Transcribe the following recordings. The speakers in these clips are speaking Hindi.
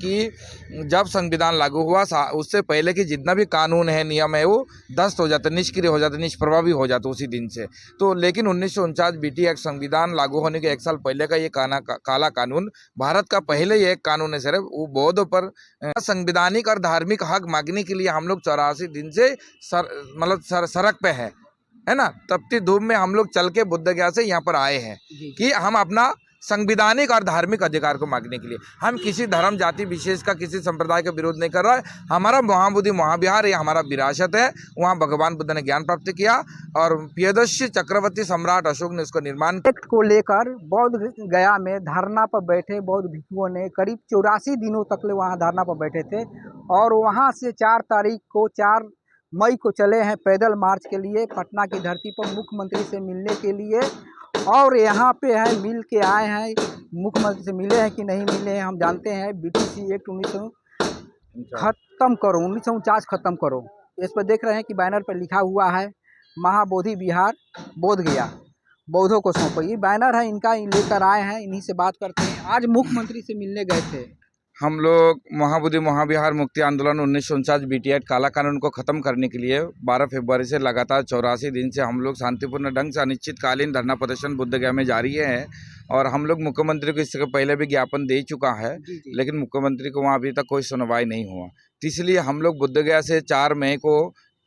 कि जब संविधान लागू हुआ उससे पहले की जितना भी कानून है, नियम है, वो ध्वस्त हो जाते, निष्क्रिय हो जाते, निष्प्रभावी हो जाते उसी दिन से। तो लेकिन 1949 बीटी एक्ट, संविधान लागू होने के 1 साल पहले का ये काला कानून भारत का पहले ही एक कानून है सिर्फ, वो बौद्धों पर संवैधानिक और धार्मिक हक मांगने के लिए हम लोग 84 दिन से सड़क पे है ना। तपती धूप में हम लोग चल के बुद्ध गया से यहाँ पर आए हैं कि हम अपना संवैधानिक और धार्मिक अधिकार को मांगने के लिए। हम किसी धर्म जाति विशेष का, किसी संप्रदाय का विरोध नहीं कर रहा है। हमारा महाबोधि महाविहार ये हमारा विरासत है। वहाँ भगवान बुद्ध ने ज्ञान प्राप्त किया और प्रियदर्शी चक्रवर्ती सम्राट अशोक ने उसको निर्माण एक्ट को लेकर बौद्ध गया में धरना पर बैठे बौद्ध भिक्षुओं ने करीब 84 दिनों तक वहाँ धरना पर बैठे थे और वहाँ से 4 मई को चले हैं पैदल मार्च के लिए पटना की धरती पर मुख्यमंत्री से मिलने के लिए। और यहाँ पे है मिल के आए हैं, मुख्यमंत्री से मिले हैं कि नहीं मिले हैं हम जानते हैं। बीटीसी एक्ट 1949 खत्म करो, 1949 खत्म करो। इस पर देख रहे हैं कि बैनर पर लिखा हुआ है महाबोधि विहार बोध गया, बौद्धों को सौंपो। ये बैनर है इनका, लेकर आए हैं, इन्हीं से बात करते हैं। आज मुख्यमंत्री से मिलने गए थे हम लोग। महाबोधि महाविहार मुक्ति आंदोलन 1949 बीटी एक्ट काला कानून को ख़त्म करने के लिए 12 फरवरी से लगातार 84 दिन से हम लोग शांतिपूर्ण ढंग से अनिश्चितकालीन धरना प्रदर्शन बुद्धगया में जारी है। और हम लोग मुख्यमंत्री को इससे पहले भी ज्ञापन दे चुका है, लेकिन मुख्यमंत्री को वहाँ अभी तक कोई सुनवाई नहीं हुआ। तो इसलिए हम लोग बुद्धगया से 4 मई को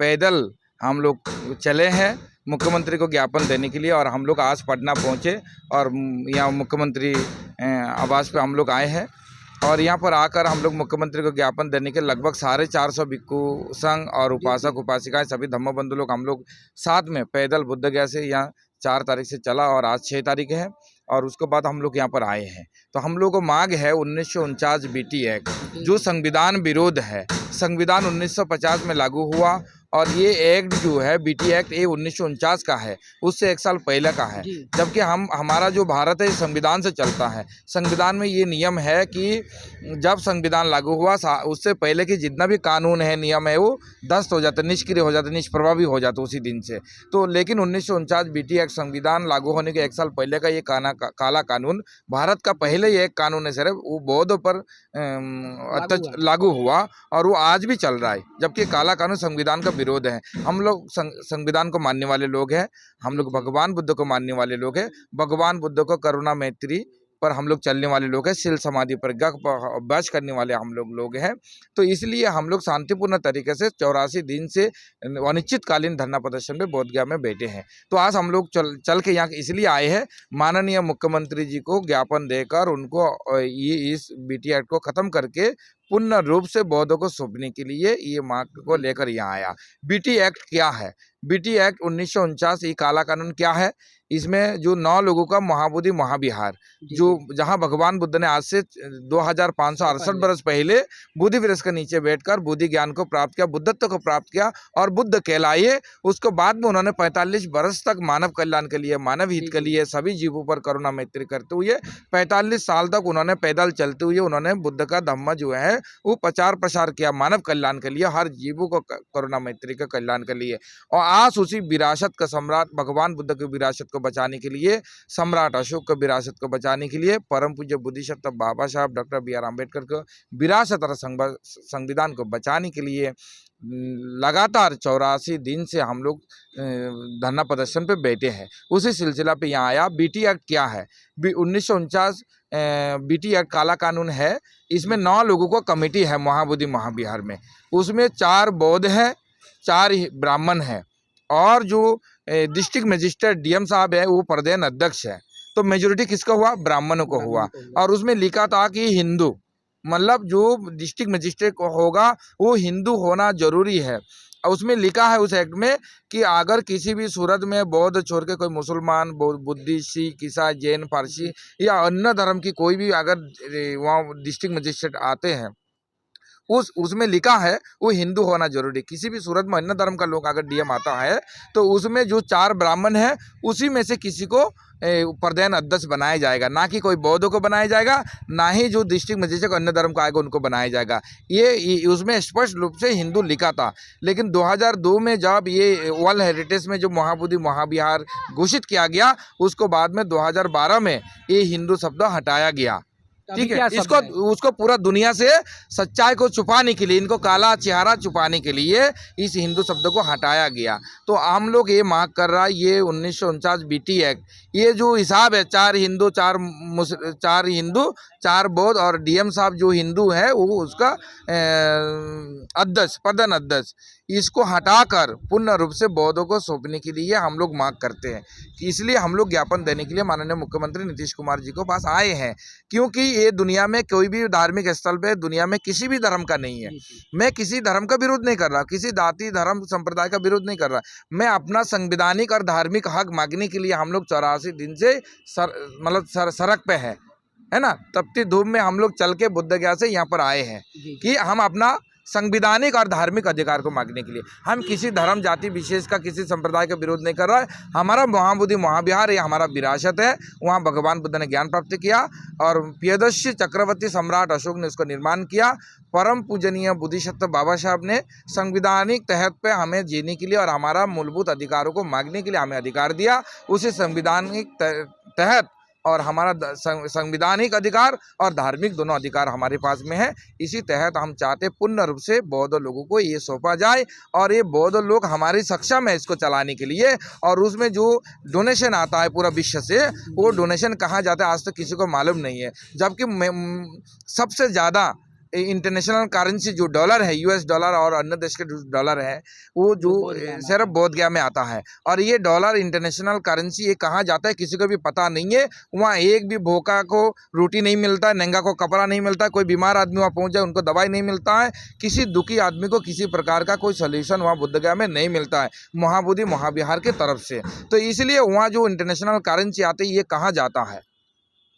पैदल हम लोग चले हैं मुख्यमंत्री को ज्ञापन देने के लिए। और हम लोग आज पटना पहुँचे और यहाँ मुख्यमंत्री आवास पे हम लोग आए हैं। और यहाँ पर आकर हम लोग मुख्यमंत्री को ज्ञापन देने के लगभग 450 भिक्षु संघ और उपासक उपासिकाएं सभी धम्मबंधु लोग हम लोग साथ में पैदल बुद्धगया से यहाँ 4 तारीख से चला और आज 6 तारीख है और उसके बाद हम लोग यहाँ पर आए हैं। तो हम लोग को मांग है 1949 बीटी एक्ट जो संविधान विरोध है। संविधान 1950 में लागू हुआ और ये एक्ट जो है बीटी एक्ट ये 1949 का है, उससे 1 साल पहले का है। जबकि हमारा जो भारत है संविधान से चलता है। संविधान में ये नियम है कि जब संविधान लागू हुआ उससे पहले की जितना भी कानून है, नियम है, वो ध्वस्त हो जाते, निष्क्रिय हो जाते, निष्प्रभावी हो जाते उसी दिन से। तो लेकिन 1949 बीटी एक्ट, संविधान लागू होने के 1 साल पहले का ये काला कानून भारत का पहले ही एक कानून है सिर्फ, वो बौद्धों पर लागू हुआ और वो आज भी चल रहा है। जबकि काला कानून संविधान का विरोध है। हम लोग संविधान को मानने वाले लोग हैं, हम लोग भगवान बुद्ध को मानने वाले लोग हैं। भगवान बुद्ध को करुणा मैत्री पर हम लोग चलने वाले लोग हैं, शील समाधि पर अभ्यास करने वाले हम लोग हैं। तो इसलिए हम लोग शांतिपूर्ण तरीके से 84 दिन से अनिश्चितकालीन धरना प्रदर्शन में बोधगया में बैठे हैं। तो आज हम लोग चल के यहाँ इसलिए आए हैं माननीय मुख्यमंत्री जी को ज्ञापन देकर उनको इस बीटी एक्ट को ख़त्म करके पूर्ण रूप से बौद्धों को सौंपने के लिए ये मांग को लेकर यहाँ आया। बीटी एक्ट क्या है? बीटी एक्ट 1949 ये काला कानून क्या है? इसमें जो 9 लोगों का महाबोधि महाविहार जो जहां भगवान बुद्ध ने आज से 2568 बरस पहले बोधि वृक्ष के नीचे बैठकर बुद्धि ज्ञान को प्राप्त किया, बुद्धत्व को प्राप्त किया और बुद्ध कहलाए। उसको बाद में उन्होंने 45 बरस तक मानव कल्याण के लिए, मानव हित के लिए, सभी जीवों पर करुणा मैत्री करते हुए 45 साल तक उन्होंने पैदल चलते हुए उन्होंने बुद्ध का धम्म जो है वो प्रचार प्रसार किया मानव कल्याण के लिए, हर जीवों को करुणा मैत्री के कल्याण के लिए। और आज उसी विरासत का सम्राट भगवान बुद्ध की विरासत को बचाने के लिए, सम्राट अशोक की विरासत को बचाने के लिए, परम पूज्य बुद्धिसत्व बाबा साहब डॉक्टर BR अम्बेडकर को विरासत और संविधान को बचाने के लिए लगातार 84 दिन से हम लोग धरना प्रदर्शन पे बैठे हैं। उसी सिलसिला पे यहाँ आया। बीटी एक्ट क्या है? 1949 बीटी एक्ट काला कानून है। इसमें 9 लोगों को कमेटी है महाबोधि महाविहार में। उसमें 4 बौद्ध हैं, 4 ब्राह्मण हैं और जो डिस्ट्रिक्ट मजिस्ट्रेट DM साहब है वो प्रदेश अध्यक्ष है। तो मेजोरिटी किसका हुआ? ब्राह्मणों को हुआ। और उसमें लिखा था कि हिंदू, मतलब जो डिस्ट्रिक्ट मजिस्ट्रेट होगा वो हिंदू होना जरूरी है। उसमें लिखा है उस एक्ट में कि अगर किसी भी सूरत में बौद्ध छोड़ के कोई मुसलमान, बुद्धिस्ट, सिख, ईसाई, जैन, पारसी या अन्य धर्म की कोई भी अगर वहाँ डिस्ट्रिक्ट मजिस्ट्रेट आते हैं उसमें लिखा है वो हिंदू होना जरूरी। किसी भी सूरत में अन्य धर्म का लोग अगर DM आता है तो उसमें जो 4 ब्राह्मण है उसी में से किसी को प्रधान अध्यक्ष बनाया जाएगा, ना कि कोई बौद्धों को बनाया जाएगा, ना ही जो डिस्ट्रिक्ट मजिस्ट्रेट अन्य धर्म का आएगा उनको बनाया जाएगा। ये उसमें स्पष्ट रूप से हिंदू लिखा था। लेकिन 2002 में जब ये वर्ल्ड हेरिटेज में जो महाबोधि महाविहार घोषित किया गया उसको बाद में 2012 में ये हिंदू शब्द हटाया गया। ठीक है, क्या शब्द इसको है? उसको पूरा दुनिया से सच्चाई को छुपाने के लिए, इनको काला चेहरा छुपाने के लिए इस हिंदू शब्द को हटाया गया। तो हम लोग ये मांग कर रहा है, ये 1949 बीटी एक्ट, ये जो हिसाब है 4 हिंदू 4 बौद्ध और डीएम साहब जो हिंदू है वो उसका अध्यक्ष प्रधान अध्यक्ष, इसको हटाकर पूर्ण रूप से बौद्धों को सौंपने के लिए हम लोग मांग करते हैं। कि इसलिए हम लोग ज्ञापन देने के लिए माननीय मुख्यमंत्री नीतीश कुमार जी को पास आए हैं, क्योंकि ये दुनिया में कोई भी धार्मिक स्थल पे दुनिया में किसी भी धर्म का नहीं है। मैं किसी धर्म का विरोध नहीं कर रहा, किसी जाति धर्म संप्रदाय का विरोध नहीं कर रहा। मैं अपना संवैधानिक और धार्मिक हक मांगने के लिए हम लोग 84 दिन से सड़क पे है ना, तपती धूप में हम लोग चल के बुद्ध गया से यहाँ पर आए हैं कि हम अपना संवैधानिक और धार्मिक अधिकार को मांगने के लिए। हम किसी धर्म जाति विशेष का किसी संप्रदाय का विरोध नहीं कर रहा है। हमारा महाबोधि महाविहार ये हमारा विरासत है, वहाँ भगवान बुद्ध ने ज्ञान प्राप्त किया और प्रियदर्शी चक्रवर्ती सम्राट अशोक ने उसको निर्माण किया। परम पूजनीय बुद्धिसत्व बाबा साहब ने संवैधानिक तहत पे हमें जीने के लिए और हमारा मूलभूत अधिकारों को मांगने के लिए हमें अधिकार दिया। उसी संवैधानिक तहत और हमारा संवैधानिक अधिकार और धार्मिक दोनों अधिकार हमारे पास में है। इसी तहत हम चाहते पूर्ण रूप से बौद्ध लोगों को ये सौंपा जाए और ये बौद्ध लोग हमारी सक्षम है इसको चलाने के लिए। और उसमें जो डोनेशन आता है पूरा विश्व से, वो डोनेशन कहाँ जाता है आज तक किसी को मालूम नहीं है। जबकि सबसे ज़्यादा इंटरनेशनल करेंसी जो डॉलर है, यूएस डॉलर और अन्य देश के डॉलर है, वो जो सिर्फ बोध गया में आता है। और ये डॉलर इंटरनेशनल करेंसी ये कहाँ जाता है किसी को भी पता नहीं है। वहाँ एक भी भूखा को रोटी नहीं मिलता है, नंगा को कपड़ा नहीं मिलता है, कोई बीमार आदमी वहाँ पहुँच जाए उनको दवाई नहीं मिलता है, किसी दुखी आदमी को किसी प्रकार का कोई सोल्यूशन वहाँ बुद्ध गया में नहीं मिलता है महाबोधि महाविहार की तरफ से। तो इसलिए वहाँ जो इंटरनेशनल करेंसी आती है ये कहाँ जाता है,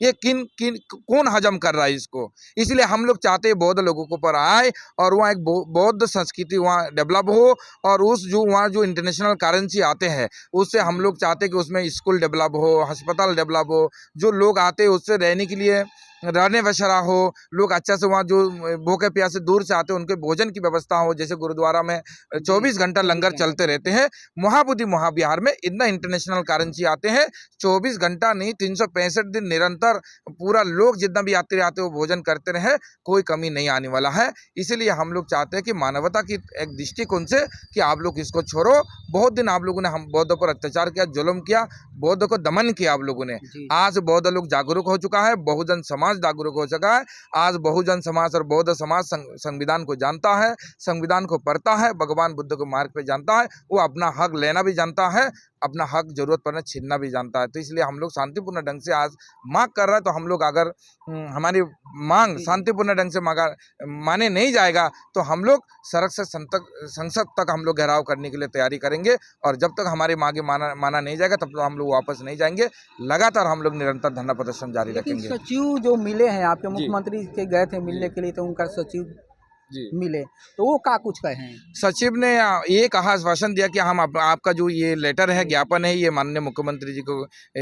ये कौन हजम कर रहा है इसको। इसलिए हम लोग चाहते हैं बौद्ध लोगों को पर आए और वहाँ एक बौद्ध संस्कृति वहाँ डेवलप हो। और उस जो वहाँ जो इंटरनेशनल करेंसी आते हैं उससे हम लोग चाहते हैं कि उसमें स्कूल डेवलप हो, अस्पताल डेवलप हो, जो लोग आते हैं उससे रहने के लिए रहने बसरा हो, लोग अच्छा से वहाँ जो भूखे प्यासे दूर से आते हैं उनके भोजन की व्यवस्था हो। जैसे गुरुद्वारा में 24 घंटा लंगर चलते रहते हैं, महाबोधि महाविहार में इतना इंटरनेशनल करेंसी आते हैं 24 घंटा नहीं 365 दिन निरंतर पूरा लोग जितना भी यात्री आते हैं वो भोजन करते रहे, कोई कमी नहीं आने वाला है। इसीलिए हम लोग चाहते हैं कि मानवता की एक दृष्टिकोण से कि आप लोग इसको छोड़ो। बहुत दिन आप लोगों ने हम बौद्ध पर अत्याचार किया, जुल्म किया, बौद्ध को दमन किया आप लोगों ने। आज बौद्ध लोग जागरूक हो चुका है, बहुजन समाज जागरूक हो चुका है। आज बहुजन समाज और बौद्ध समाज संविधान को जानता है, संविधान को पढ़ता है, भगवान बुद्ध को मार्ग पे जानता है, वो अपना हक लेना भी जानता है, अपना हक जरूरत पड़ने छीनना भी जानता है। तो इसलिए हम लोग शांतिपूर्ण ढंग से आज मांग कर रहे हैं। तो हम लोग अगर हमारी मांग शांतिपूर्ण ढंग से माने नहीं जाएगा तो हम लोग सड़क से संसद तक हम लोग घेराव करने के लिए तैयारी करेंगे। और जब तक हमारी मांगे माना नहीं जाएगा तब तक हम लोग वापस नहीं जाएंगे। लगातार हम लोग निरंतर धरना प्रदर्शन जारी रखेंगे। सचिव जो मिले हैं आपके, मुख्यमंत्री के गए थे मिलने के लिए, तो उनका सचिव मिले तो वो क्या कुछ कहे हैं? सचिव ने ये कहा, आश्वासन दिया कि हम आपका जो ये लेटर है, ज्ञापन है, ये माननीय मुख्यमंत्री जी को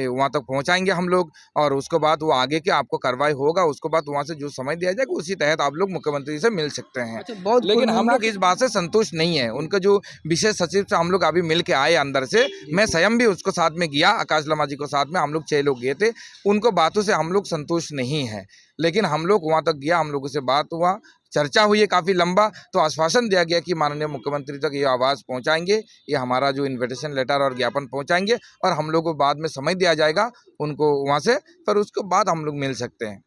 वहाँ तक पहुँचाएंगे हम लोग। और उसके बाद वो आगे की आपको कार्रवाई होगा, उसके बाद वहाँ से जो समय दिया जाएगा उसी तहत आप लोग मुख्यमंत्री से मिल सकते हैं। अच्छा, लेकिन हम लोग इस बात से संतुष्ट नहीं है। उनका जो विशेष सचिव से हम लोग अभी मिल के आए अंदर से, मैं स्वयं भी उसको साथ में गया, आकाश लम्बा जी को साथ में हम लोग 6 लोग गए थे। उनको बातों से हम लोग संतुष्ट नहीं है, लेकिन हम लोग वहाँ तक गया, हम लोगों से बात हुआ, चर्चा हुई है काफ़ी लंबा। तो आश्वासन दिया गया कि माननीय मुख्यमंत्री तक ये आवाज़ पहुंचाएंगे, ये हमारा जो इन्विटेशन लेटर और ज्ञापन पहुंचाएंगे और हम लोग को बाद में समय दिया जाएगा उनको वहां से, पर उसके बाद हम लोग मिल सकते हैं।